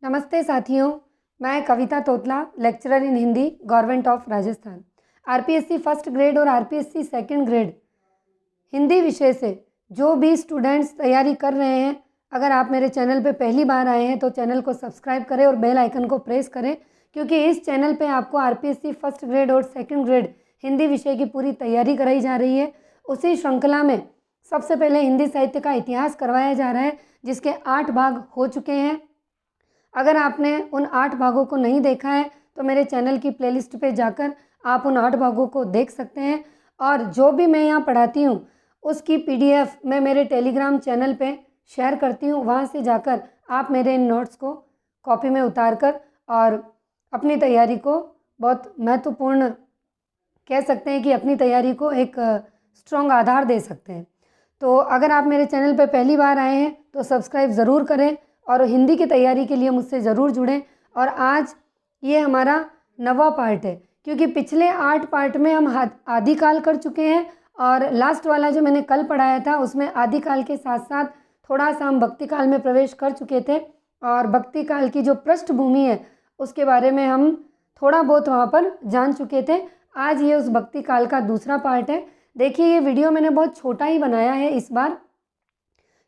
नमस्ते साथियों, मैं Kavita Totla, lecturer in Hindi, government of Rajasthan. RPSC first grade और आरपीएससी सेकंड ग्रेड हिंदी विषय से जो भी स्टूडेंट्स तैयारी कर रहे हैं, अगर आप मेरे चैनल पे पहली बार आए हैं तो चैनल को सब्सक्राइब करें और बेल आइकन को प्रेस करें, क्योंकि इस चैनल पे आपको आरपीएससी फर्स्ट ग्रेड और सेकंड ग्रेड हिंदी विषय की पूरी तैयारी कराई जा रही है। उसी श्रृंखला में सबसे पहले हिंदी साहित्य का इतिहास करवाया जा रहा है, जिसके 8 भाग हो चुके हैं। अगर आपने उन 8 भागों को नहीं देखा है तो मेरे चैनल की प्लेलिस्ट पे जाकर आप उन 8 भागों को देख सकते हैं। और जो भी मैं यहाँ पढ़ाती हूँ उसकी पीडीएफ मैं मेरे टेलीग्राम चैनल पे शेयर करती हूँ। वहाँ से जाकर आप मेरे इन नोट्स को कॉपी में उतार कर और अपनी तैयारी को बहुत महत्वपूर्ण कह सकते हैं कि अपनी तैयारी को एक स्ट्रॉन्ग आधार दे सकते हैं। तो अगर आप मेरे चैनल पे पहली बार आए हैं तो सब्सक्राइब ज़रूर करें और हिंदी की तैयारी के लिए मुझसे ज़रूर जुड़ें। और आज ये हमारा 9वां पार्ट है, क्योंकि पिछले 8 पार्ट में हम आदिकाल कर चुके हैं और लास्ट वाला जो मैंने कल पढ़ाया था उसमें आदिकाल के साथ साथ थोड़ा सा हम भक्ति काल में प्रवेश कर चुके थे और भक्ति काल की जो पृष्ठभूमि है उसके बारे में हम थोड़ा बहुत वहाँ पर जान चुके थे। आज ये उस भक्ति काल का दूसरा पार्ट है। देखिए, ये वीडियो मैंने बहुत छोटा ही बनाया है इस बार,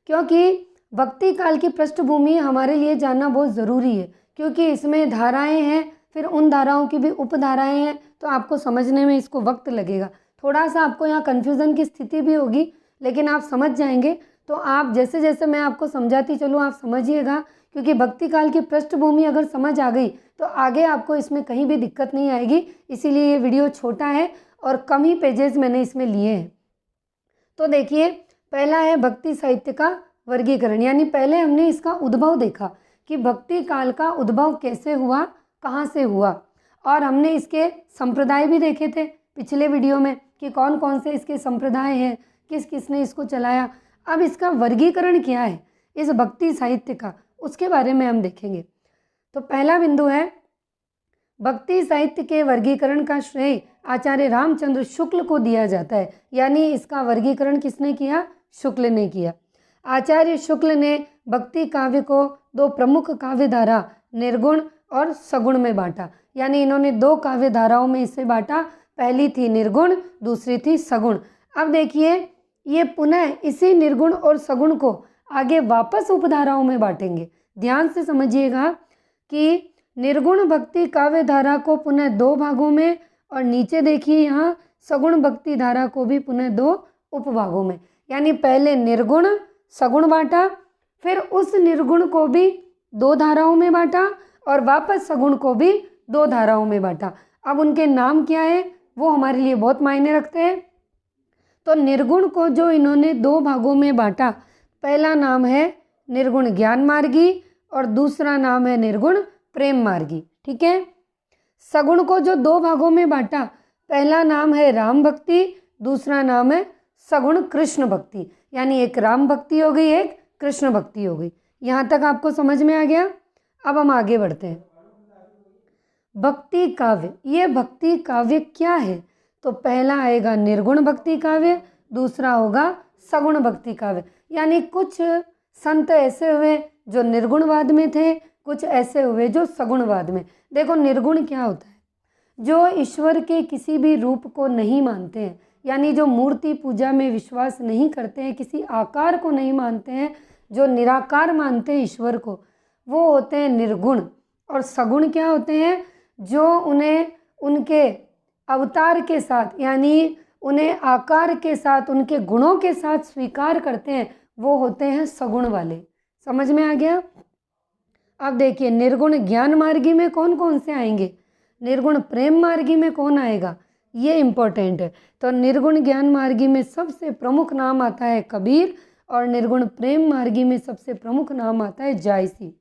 क्योंकि भक्ति काल की पृष्ठभूमि हमारे लिए जानना बहुत ज़रूरी है, क्योंकि इसमें धाराएं हैं, फिर उन धाराओं की भी उपधाराएं हैं, तो आपको समझने में इसको वक्त लगेगा। थोड़ा सा आपको यहाँ कन्फ्यूज़न की स्थिति भी होगी, लेकिन आप समझ जाएंगे। तो आप जैसे जैसे मैं आपको समझाती चलूँ आप समझिएगा, क्योंकि भक्ति काल की पृष्ठभूमि अगर समझ आ गई तो आगे आपको इसमें कहीं भी दिक्कत नहीं आएगी। इसीलिए ये वीडियो छोटा है और कम ही पेजेस मैंने इसमें लिए हैं। तो देखिए, पहला है भक्ति साहित्य का वर्गीकरण, यानी पहले हमने इसका उद्भव देखा कि भक्ति काल का उद्भव कैसे हुआ, कहाँ से हुआ, और हमने इसके संप्रदाय भी देखे थे पिछले वीडियो में कि कौन कौन से इसके संप्रदाय हैं, किस किस ने इसको चलाया। अब इसका वर्गीकरण क्या है इस भक्ति साहित्य का, उसके बारे में हम देखेंगे। तो पहला बिंदु है, भक्ति साहित्य के वर्गीकरण का श्रेय आचार्य रामचंद्र शुक्ल को दिया जाता है, यानी इसका वर्गीकरण किसने किया? शुक्ल ने किया। आचार्य शुक्ल ने भक्ति काव्य को 2 प्रमुख काव्य धारा निर्गुण और सगुण में बांटा, यानी इन्होंने 2 काव्य धाराओं में इसे बांटा। पहली थी निर्गुण, दूसरी थी सगुण। अब देखिए, ये पुनः इसी निर्गुण और सगुण को आगे वापस उपधाराओं में बांटेंगे। ध्यान से समझिएगा कि निर्गुण भक्ति काव्य धारा को पुनः 2 भागों में, और नीचे देखिए यहाँ सगुण भक्ति धारा को भी पुनः 2 उपभागों में, यानी पहले निर्गुण सगुण बांटा, फिर उस निर्गुण को भी 2 धाराओं में बांटा और वापस सगुण को भी 2 धाराओं में बांटा। अब उनके नाम क्या है वो हमारे लिए बहुत मायने रखते हैं। तो निर्गुण को जो इन्होंने 2 भागों में बांटा, पहला नाम है निर्गुण ज्ञान मार्गी और दूसरा नाम है निर्गुण प्रेम मार्गी। ठीक है। सगुण को जो 2 भागों में बांटा, पहला नाम है राम भक्ति, दूसरा नाम है सगुण कृष्ण भक्ति, यानी एक राम भक्ति हो गई, एक कृष्ण भक्ति हो गई। यहाँ तक आपको समझ में आ गया। अब हम आगे बढ़ते हैं। भक्ति काव्य, ये भक्ति काव्य क्या है? तो पहला आएगा निर्गुण भक्ति काव्य, दूसरा होगा सगुण भक्ति काव्य। यानी कुछ संत ऐसे हुए जो निर्गुणवाद में थे, कुछ ऐसे हुए जो सगुणवाद में। देखो, निर्गुण क्या होता है? जो ईश्वर के किसी भी रूप को नहीं मानते हैं, यानी जो मूर्ति पूजा में विश्वास नहीं करते हैं, किसी आकार को नहीं मानते हैं, जो निराकार मानते हैं ईश्वर को, वो होते हैं निर्गुण। और सगुण क्या होते हैं? जो उन्हें उनके अवतार के साथ, यानी उन्हें आकार के साथ, उनके गुणों के साथ स्वीकार करते हैं, वो होते हैं सगुण वाले। समझ में आ गया? अब देखिए, निर्गुण ज्ञान मार्गी में कौन कौन से आएंगे, निर्गुण प्रेम मार्गी में कौन आएगा, ये इम्पोर्टेंट है। तो निर्गुण ज्ञान मार्गी में सबसे प्रमुख नाम आता है कबीर और निर्गुण प्रेम मार्गी में सबसे प्रमुख नाम आता है जायसी।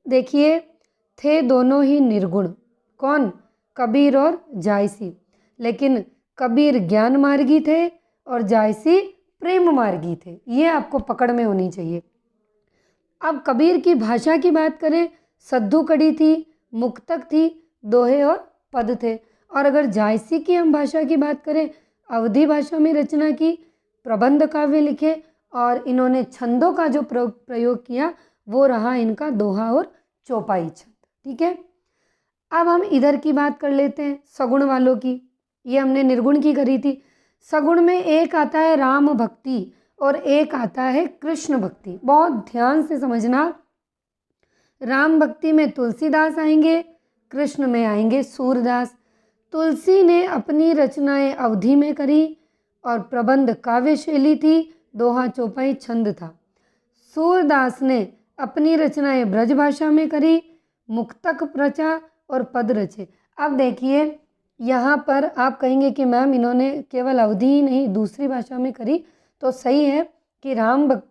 देखिए, थे दोनों ही निर्गुण, कौन? कबीर और जायसी, लेकिन कबीर ज्ञान मार्गी थे और जायसी प्रेम मार्गी थे। ये आपको पकड़ में होनी चाहिए। अब कबीर की भाषा की बात करें, सद्दू कड़ी थी, मुक्तक थी, दोहे और पद थे। और अगर जायसी की हम भाषा की बात करें, अवधी भाषा में रचना की, प्रबंध काव्य लिखे और इन्होंने छंदों का जो प्रयोग किया वो रहा इनका दोहा और चौपाई छंद। ठीक है, अब हम इधर की बात कर लेते हैं, सगुण वालों की। ये हमने निर्गुण की करी थी। सगुण में एक आता है राम भक्ति और एक आता है कृष्ण भक्ति। बहुत ध्यान से समझना, राम भक्ति में तुलसीदास आएंगे, कृष्ण में आएंगे सूरदास। तुलसी ने अपनी रचनाएं अवधि में करी और प्रबंध काव्य शैली थी, दोहा चौपाई छंद था। सूरदास ने अपनी रचनाएं ब्रजभाषा में करी, मुक्तक रचा और पद रचे। अब देखिए यहाँ पर आप कहेंगे कि मैम इन्होंने केवल अवधि ही नहीं दूसरी भाषा में करी, तो सही है कि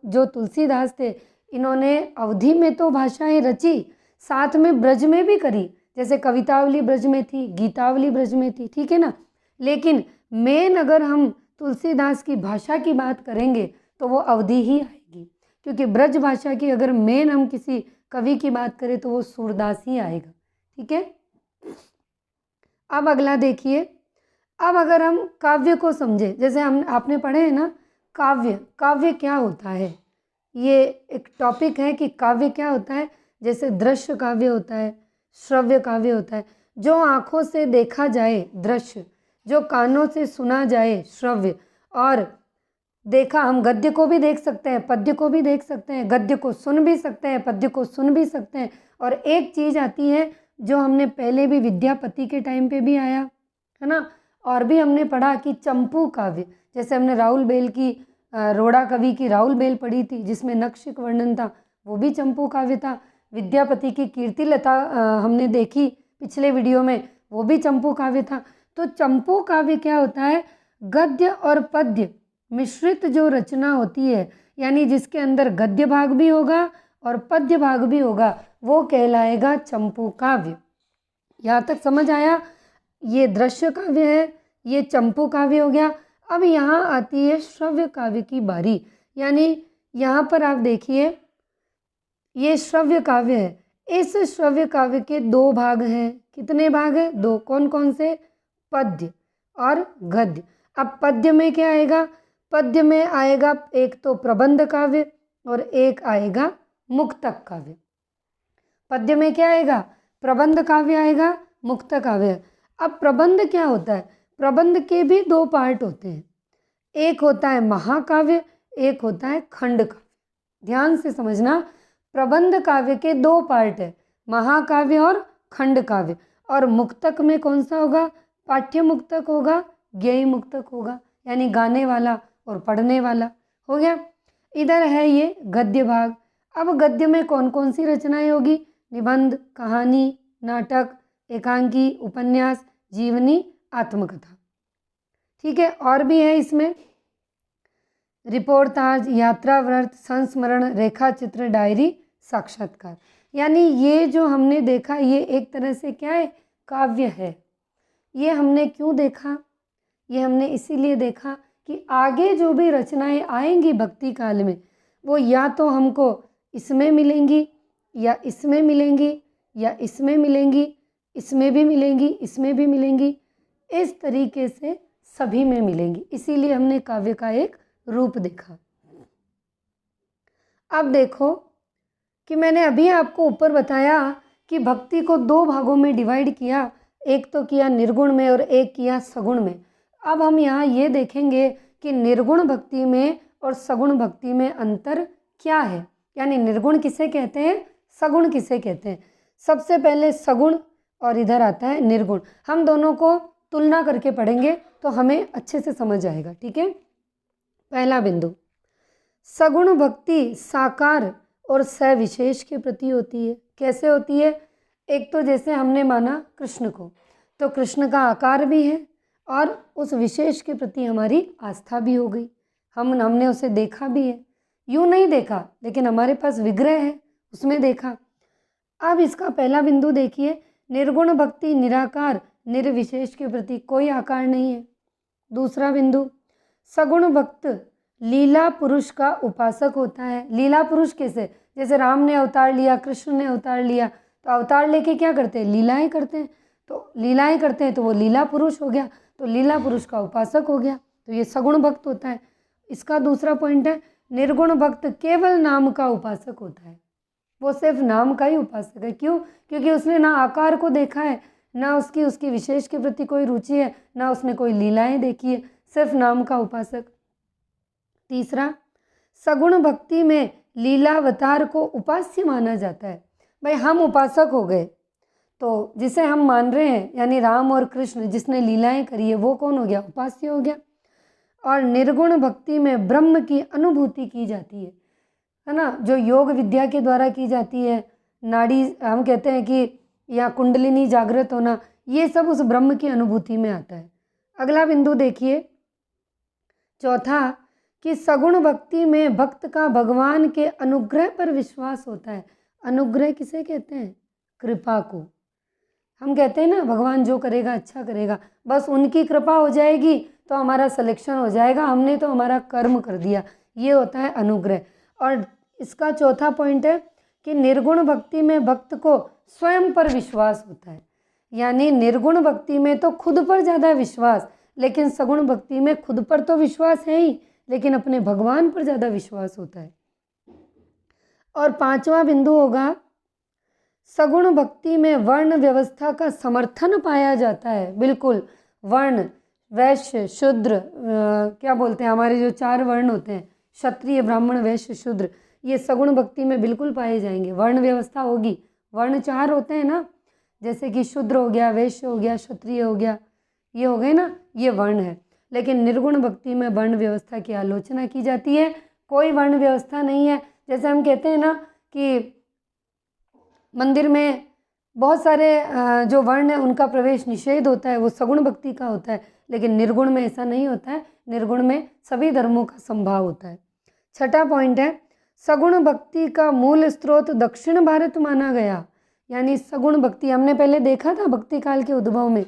जो तुलसीदास थे इन्होंने अवधि में तो भाषाएं रची, साथ में ब्रज में भी करी, जैसे कवितावली ब्रज में थी, गीतावली ब्रज में थी। ठीक है ना, लेकिन मेन अगर हम तुलसीदास की भाषा की बात करेंगे तो वो अवधि ही आएगी, क्योंकि ब्रज भाषा की अगर मेन हम किसी कवि की बात करें तो वो सूरदास ही आएगा। ठीक है, अब अगला देखिए। अब अगर हम काव्य को समझे, जैसे हम आपने पढ़े हैं ना काव्य, काव्य क्या होता है, ये एक टॉपिक है कि काव्य क्या होता है। जैसे दृश्य काव्य होता है, श्रव्य काव्य होता है, जो आँखों से देखा जाए दृश्य, जो कानों से सुना जाए श्रव्य, और देखा हम गद्य को भी देख सकते हैं, पद्य को भी देख सकते हैं, गद्य को सुन भी सकते हैं, पद्य को सुन भी सकते हैं। और एक चीज़ आती है जो हमने पहले भी विद्यापति के टाइम पे भी आया है ना, और भी हमने पढ़ा कि चंपू काव्य, जैसे हमने राहुल बेल की रोड़ा कवि की राहुल बेल पढ़ी थी जिसमें नक्षिक वर्णन था, वो भी चंपू काव्य था। विद्यापति की कीर्तिलता हमने देखी पिछले वीडियो में, वो भी चंपू काव्य था। तो चंपू काव्य क्या होता है, गद्य और पद्य मिश्रित जो रचना होती है, यानी जिसके अंदर गद्य भाग भी होगा और पद्य भाग भी होगा, वो कहलाएगा चंपू काव्य। यहाँ तक समझ आया, ये दृश्य काव्य है, ये चंपू काव्य हो गया। अब यहाँ आती है श्रव्य काव्य की बारी, यानी यहाँ पर आप देखिए ये श्रव्य काव्य है। इस श्रव्य काव्य के दो भाग हैं। कितने भाग हैं? दो। कौन कौन से? पद्य और गद्य। अब पद्य में क्या आएगा? पद्य में आएगा एक तो प्रबंध काव्य और एक आएगा मुक्तक काव्य। पद्य में क्या आएगा? प्रबंध काव्य आएगा, मुक्तक काव्य। अब प्रबंध क्या होता है? प्रबंध के भी दो पार्ट होते हैं, एक होता है महाकाव्य, एक होता है खंड काव्य। ध्यान से समझना, प्रबंध काव्य के दो पार्ट है, महाकाव्य और खंड काव्य। और मुक्तक में कौन सा होगा? पाठ्य मुक्तक होगा, ज्ञेय मुक्तक होगा, यानी गाने वाला और पढ़ने वाला। हो गया। इधर है ये गद्य भाग। अब गद्य में कौन कौन सी रचनाएं होगी? निबंध, कहानी, नाटक, एकांकी, उपन्यास, जीवनी, आत्मकथा। ठीक है, और भी है इसमें रिपोर्टाज, यात्रा व्रत, संस्मरण, रेखा चित्र, डायरी, साक्षात्कार। यानी ये जो हमने देखा ये एक तरह से क्या है? काव्य है। ये हमने क्यों देखा? ये हमने इसीलिए देखा कि आगे जो भी रचनाएं आएंगी भक्ति काल में, वो या तो हमको इसमें मिलेंगी या इसमें मिलेंगी या इसमें मिलेंगी, इसमें भी मिलेंगी, इसमें भी मिलेंगी, इस तरीके से सभी में मिलेंगी। इसीलिए हमने काव्य का एक रूप देखा। अब देखो कि मैंने अभी आपको ऊपर बताया कि भक्ति को दो भागों में डिवाइड किया, एक तो किया निर्गुण में और एक किया सगुण में। अब हम यहाँ ये देखेंगे कि निर्गुण भक्ति में और सगुण भक्ति में अंतर क्या है, यानी निर्गुण किसे कहते हैं, सगुण किसे कहते हैं। सबसे पहले सगुण और इधर आता है निर्गुण। हम दोनों को तुलना करके पढ़ेंगे तो हमें अच्छे से समझ आएगा। ठीक है, पहला बिंदु, सगुण भक्ति साकार और सविशेष के प्रति होती है। कैसे होती है? एक तो जैसे हमने माना कृष्ण को, तो कृष्ण का आकार भी है और उस विशेष के प्रति हमारी आस्था भी हो गई। हमने उसे देखा भी है, यूँ नहीं देखा लेकिन हमारे पास विग्रह है, उसमें देखा। अब इसका पहला बिंदु देखिए, निर्गुण भक्ति निराकार, निर्विशेष के प्रति कोई आकार नहीं है। दूसरा बिंदु, सगुण भक्त लीला पुरुष का उपासक होता है। लीला पुरुष कैसे? जैसे राम ने अवतार लिया, कृष्ण ने अवतार लिया, तो अवतार लेके क्या करते हैं? लीलाएं करते हैं। तो लीलाएं करते हैं तो वो लीला पुरुष हो गया, तो लीला पुरुष का उपासक हो गया, तो ये सगुण भक्त होता है। इसका दूसरा पॉइंट है, निर्गुण भक्त केवल नाम का उपासक होता है। वो सिर्फ नाम का ही उपासक है। क्यों? क्योंकि उसने ना आकार को देखा है, ना उसकी विशेष के प्रति कोई रुचि है, ना उसने कोई लीलाएं देखी है, सिर्फ नाम का उपासक। तीसरा, सगुण भक्ति में लीलावतार को उपास्य माना जाता है। भाई हम उपासक हो गए, तो जिसे हम मान रहे हैं यानी राम और कृष्ण जिसने लीलाएं करी है वो कौन हो गया? उपास्य हो गया। और निर्गुण भक्ति में ब्रह्म की अनुभूति की जाती है ना, जो योग विद्या के द्वारा की जाती है। नाड़ी हम कहते हैं कि या कुंडलिनी जागृत होना, ये सब उस ब्रह्म की अनुभूति में आता है। अगला बिंदु देखिए, चौथा, कि सगुण भक्ति में भक्त का भगवान के अनुग्रह पर विश्वास होता है। अनुग्रह किसे कहते हैं? कृपा को। हम कहते हैं ना भगवान जो करेगा अच्छा करेगा, बस उनकी कृपा हो जाएगी तो हमारा सिलेक्शन हो जाएगा, हमने तो हमारा कर्म कर दिया, ये होता है अनुग्रह। और इसका चौथा पॉइंट है कि निर्गुण भक्ति में भक्त को स्वयं पर विश्वास होता है। यानी निर्गुण भक्ति में तो खुद पर ज़्यादा विश्वास, लेकिन सगुण भक्ति में खुद पर तो विश्वास है ही, लेकिन अपने भगवान पर ज़्यादा विश्वास होता है। और पांचवा बिंदु होगा, सगुण भक्ति में वर्ण व्यवस्था का समर्थन पाया जाता है। बिल्कुल, वर्ण, वैश्य, शूद्र, क्या बोलते हैं, हमारे जो 4 वर्ण होते हैं, क्षत्रिय, ब्राह्मण, वैश्य, शूद्र, ये सगुण भक्ति में बिल्कुल पाए जाएंगे। वर्ण व्यवस्था होगी, वर्ण 4 होते हैं ना, जैसे कि शूद्र हो गया, वैश्य हो गया, क्षत्रिय हो गया, ये हो गए ना, ये वर्ण है। लेकिन निर्गुण भक्ति में वर्ण व्यवस्था की आलोचना की जाती है, कोई वर्ण व्यवस्था नहीं है। जैसे हम कहते हैं ना कि मंदिर में बहुत सारे जो वर्ण है उनका प्रवेश निषेध होता है, वो सगुण भक्ति का होता है, लेकिन निर्गुण में ऐसा नहीं होता है। निर्गुण में सभी धर्मों का संभाव होता है। छठा पॉइंट है, सगुण भक्ति का मूल स्रोत दक्षिण भारत माना गया। यानी सगुण भक्ति हमने पहले देखा था भक्ति काल के उद्भव में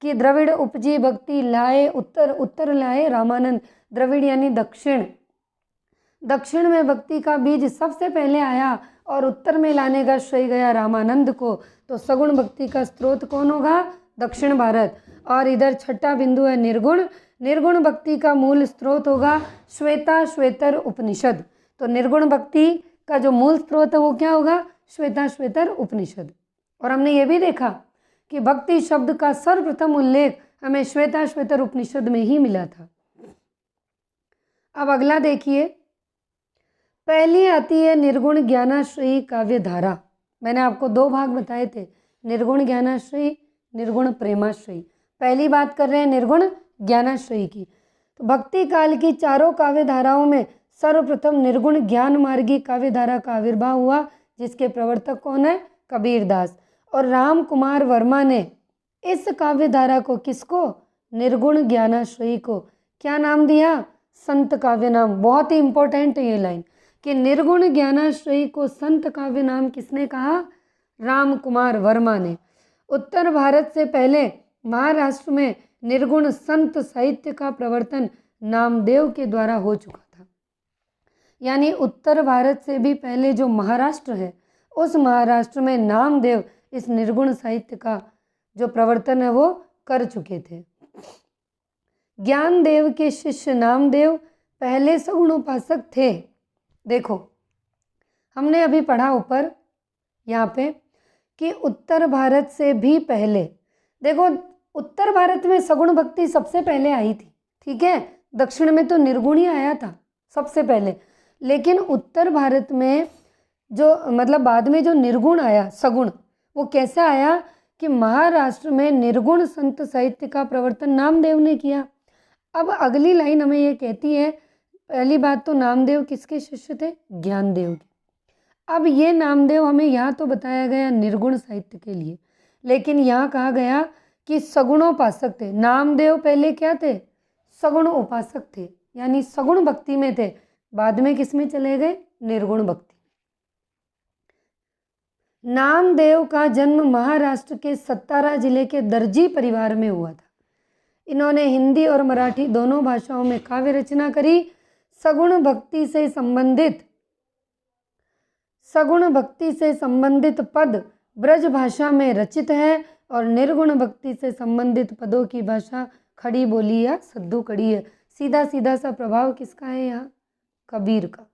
कि द्रविड़ उपजी भक्ति लाए उत्तर, उत्तर लाए रामानंद। द्रविड़ यानी दक्षिण, दक्षिण में भक्ति का बीज सबसे पहले आया और उत्तर में लाने का श्रेय गया रामानंद को। तो सगुण भक्ति का स्रोत कौन होगा? दक्षिण भारत। और इधर छठा बिंदु है निर्गुण। निर्गुण भक्ति का मूल स्रोत होगा श्वेता श्वेतर उपनिषद। तो निर्गुण भक्ति का जो मूल स्रोत है वो क्या होगा? श्वेता श्वेतर उपनिषद। और हमने ये भी देखा कि भक्ति शब्द का सर्वप्रथम उल्लेख हमें श्वेता श्वेतर उपनिषद में ही मिला था। अब अगला देखिए, पहली आती है निर्गुण ज्ञानाश्रयी काव्य धारा। मैंने आपको 2 भाग बताए थे, निर्गुण ज्ञानाश्रयी, निर्गुण प्रेमाश्रयी। पहली बात कर रहे हैं निर्गुण ज्ञानाश्रयी की। तो भक्ति काल की 4 काव्य धाराओं में सर्वप्रथम निर्गुण ज्ञान मार्गी काव्य धारा का आविर्भाव हुआ, जिसके प्रवर्तक कौन है? कबीरदास। और राम कुमार वर्मा ने इस काव्य धारा को किसको? निर्गुण ज्ञानाश्रयी को क्या नाम दिया? संत काव्य नाम। बहुत ही इंपॉर्टेंट है ये लाइन कि निर्गुण ज्ञानाश्रयी को संत काव्य नाम किसने कहा? राम कुमार वर्मा ने। उत्तर भारत से पहले महाराष्ट्र में निर्गुण संत साहित्य का प्रवर्तन नामदेव के द्वारा हो चुका था। यानी उत्तर भारत से भी पहले जो महाराष्ट्र है, उस महाराष्ट्र में नामदेव इस निर्गुण साहित्य का जो प्रवर्तन है वो कर चुके थे। ज्ञानदेव के शिष्य नामदेव पहले सगुण उपासक थे। देखो हमने अभी पढ़ा ऊपर यहाँ पे कि उत्तर भारत से भी पहले, देखो उत्तर भारत में सगुण भक्ति सबसे पहले आई थी, ठीक है। दक्षिण में तो निर्गुण ही आया था सबसे पहले, लेकिन उत्तर भारत में जो मतलब बाद में जो निर्गुण आया सगुण, वो कैसे आया कि महाराष्ट्र में निर्गुण संत साहित्य का प्रवर्तन नामदेव ने किया। अब अगली लाइन हमें ये कहती है, पहली बात तो नामदेव किसके शिष्य थे? ज्ञानदेव के। अब ये नामदेव हमें यहाँ तो बताया गया निर्गुण साहित्य के लिए, लेकिन यहाँ कहा गया कि सगुणोपासक थे। नामदेव पहले क्या थे? सगुण उपासक थे, यानी सगुण भक्ति में थे। बाद में किस में चले गए? निर्गुण भक्ति। नामदेव का जन्म महाराष्ट्र के सतारा जिले के दर्जी परिवार में हुआ था। इन्होंने हिंदी और मराठी दोनों भाषाओं में काव्य रचना करी। सगुण भक्ति से संबंधित पद ब्रज भाषा में रचित है और निर्गुण भक्ति से संबंधित पदों की भाषा खड़ी बोली या सद्दू कड़ी है। सीधा सीधा सा प्रभाव किसका है यहाँ? कबीर का।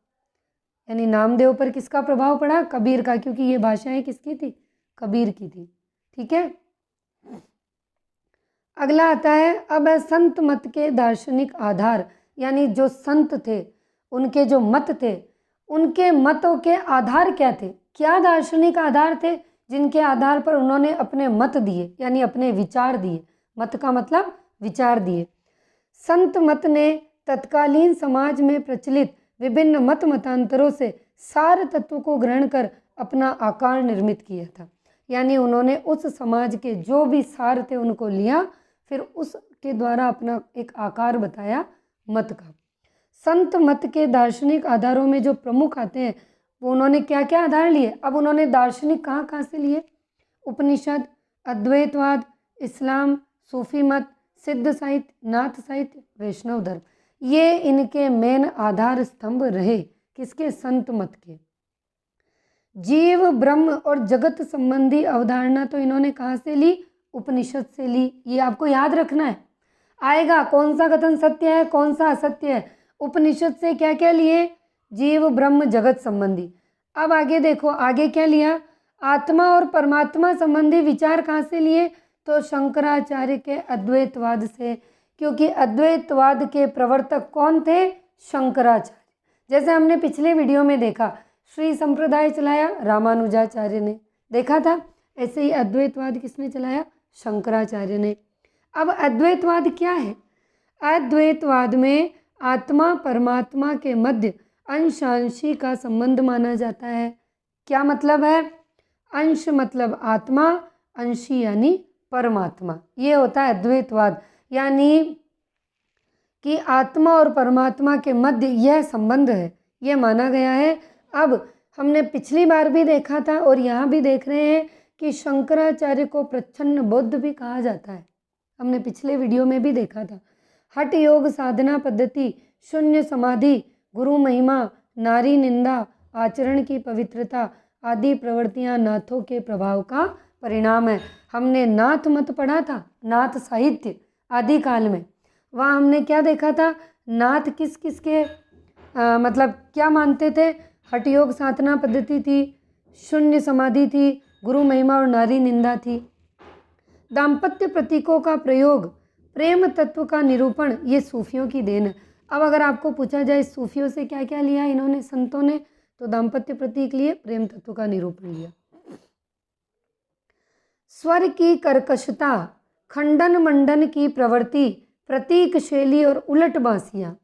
यानी नामदेव पर किसका प्रभाव पड़ा? कबीर का, क्योंकि ये भाषाएं किसकी थी? कबीर की थी। ठीक है, अगला आता है अब है संत मत के दार्शनिक आधार, यानी जो संत थे उनके जो मत थे, उनके मतों के आधार क्या थे? क्या दार्शनिक आधार थे जिनके आधार पर उन्होंने अपने मत दिए, यानी अपने विचार दिए। मत का मतलब विचार दिए। संत मत ने तत्कालीन समाज में प्रचलित विभिन्न मत मतांतरों से सार तत्व को ग्रहण कर अपना आकार निर्मित किया था। यानी उन्होंने उस समाज के जो भी सार थे उनको लिया, फिर उसके द्वारा अपना एक आकार बताया मत का। संत मत के दार्शनिक आधारों में जो प्रमुख आते हैं वो उन्होंने क्या क्या आधार लिए? अब उन्होंने दार्शनिक कहाँ कहाँ से लिए? उपनिषद, अद्वैतवाद, इस्लाम, सूफी मत, सिद्ध साहित्य, नाथ साहित्य, वैष्णव धर्म, ये इनके मेन आधार स्तंभ रहे। किसके? संत मत के। जीव, ब्रह्म और जगत संबंधी अवधारणा तो इन्होंने कहाँ से ली? उपनिषद से ली। ये आपको याद रखना है, आएगा कौन सा कथन सत्य है, कौन सा असत्य है। उपनिषद से क्या क्या लिए? जीव, ब्रह्म, जगत संबंधी। अब आगे देखो, आगे क्या लिया? आत्मा और परमात्मा संबंधी विचार कहाँ से लिए? तो शंकराचार्य के अद्वैतवाद से, क्योंकि अद्वैतवाद के प्रवर्तक कौन थे? शंकराचार्य। जैसे हमने पिछले वीडियो में देखा, श्री संप्रदाय चलाया रामानुजाचार्य ने, देखा था। ऐसे ही अद्वैतवाद किसने चलाया? शंकराचार्य ने। अब अद्वैतवाद क्या है? अद्वैतवाद में आत्मा परमात्मा के मध्य अंशांशी का संबंध माना जाता है। क्या मतलब है? अंश मतलब आत्मा, अंशी यानी परमात्मा। ये होता है अद्वैतवाद, यानी कि आत्मा और परमात्मा के मध्य यह संबंध है, यह माना गया है। अब हमने पिछली बार भी देखा था और यहाँ भी देख रहे हैं कि शंकराचार्य को प्रच्छन्न बौद्ध भी कहा जाता है। हमने पिछले वीडियो में भी देखा था। हठ योग साधना पद्धति, शून्य समाधि, गुरु महिमा, नारी निंदा, आचरण की पवित्रता आदि प्रवृत्तियां नाथों के प्रभाव का परिणाम है। हमने नाथ मत पढ़ा था, नाथ साहित्य आदि काल में। वहाँ हमने क्या देखा था? नाथ किस किस के मतलब क्या मानते थे? हठ योग साधना पद्धति थी, शून्य समाधि थी, गुरु महिमा और नारी निंदा थी। दाम्पत्य प्रतीकों का प्रयोग, प्रेम तत्व का निरूपण, ये सूफियों की देन है। अब अगर आपको पूछा जाए सूफियों से क्या क्या लिया इन्होंने, संतों ने, तो दाम्पत्य प्रतीक लिए, प्रेम तत्व का निरूपण लिया। स्वर की कर्कशता, खंडन मंडन की प्रवृत्ति, प्रतीक शैली और उलट बांसियाँ,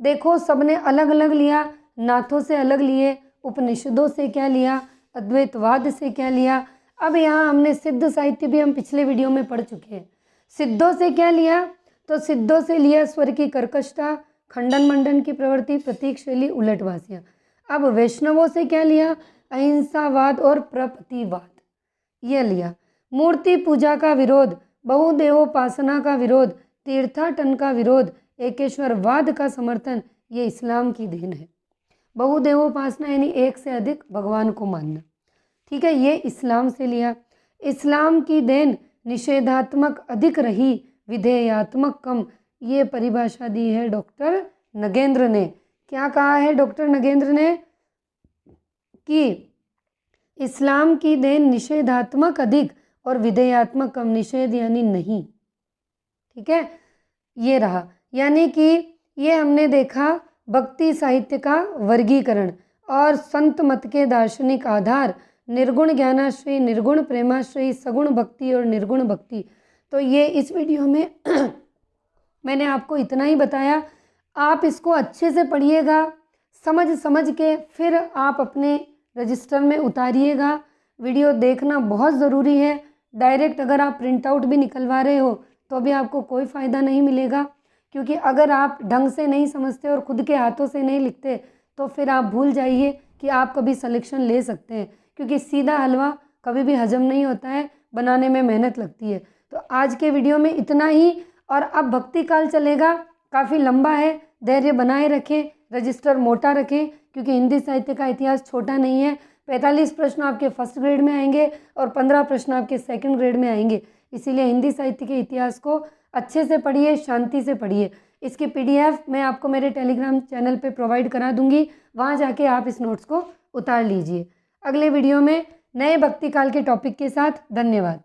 देखो सबने अलग अलग लिया। नाथों से अलग लिए, उपनिषदों से क्या लिया, अद्वैतवाद से क्या लिया। अब यहाँ हमने सिद्ध साहित्य भी हम पिछले वीडियो में पढ़ चुके हैं। सिद्धों से क्या लिया? तो सिद्धों से लिया स्वर की कर्कशता, खंडन मंडन की प्रवृत्ति, प्रतीक शैली, उलटवासियाँ। अब वैष्णवों से क्या लिया? अहिंसावाद और प्रपतिवाद, ये लिया। मूर्ति पूजा का विरोध, बहुदेवोपासना का विरोध, तीर्थाटन का विरोध, एकेश्वरवाद का समर्थन, ये इस्लाम की देन है। बहुदेवोपासना यानी एक से अधिक भगवान को मानना, ठीक है, ये इस्लाम से लिया। इस्लाम की देन निषेधात्मक अधिक रही, विधेयात्मक कम, ये परिभाषा दी है डॉक्टर नगेंद्र ने। क्या कहा है डॉक्टर नगेंद्र ने? कि इस्लाम की देन निषेधात्मक अधिक और विधेयात्मक कम, निषेध यानी नहीं, ठीक है, ये रहा। यानी कि ये हमने देखा भक्ति साहित्य का वर्गीकरण और संत मत के दार्शनिक आधार, निर्गुण ज्ञानाश्रयी, निर्गुण प्रेमाश्रयी, सगुण भक्ति और निर्गुण भक्ति। तो ये इस वीडियो में मैंने आपको इतना ही बताया। आप इसको अच्छे से पढ़िएगा, समझ समझ के फिर आप अपने रजिस्टर में उतारिएगा। वीडियो देखना बहुत ज़रूरी है। डायरेक्ट अगर आप प्रिंट आउट भी निकलवा रहे हो तो भी आपको कोई फ़ायदा नहीं मिलेगा, क्योंकि अगर आप ढंग से नहीं समझते और खुद के हाथों से नहीं लिखते तो फिर आप भूल जाइए कि आप कभी सिलेक्शन ले सकते हैं, क्योंकि सीधा हलवा कभी भी हजम नहीं होता है, बनाने में मेहनत लगती है। तो आज के वीडियो में इतना ही। और अब भक्ति काल चलेगा, काफ़ी लंबा है, धैर्य बनाए रखें, रजिस्टर मोटा रखें, क्योंकि हिंदी साहित्य का इतिहास छोटा नहीं है। 45 प्रश्न आपके फर्स्ट ग्रेड में आएंगे और 15 प्रश्न आपके सेकंड ग्रेड में आएंगे। इसीलिए हिंदी साहित्य के इतिहास को अच्छे से पढ़िए, शांति से पढ़िए। इसकी PDF मैं आपको मेरे टेलीग्राम चैनल पे प्रोवाइड करा दूंगी, वहाँ जाके आप इस नोट्स को उतार लीजिए। अगले वीडियो में नए भक्ति काल के टॉपिक के साथ। धन्यवाद।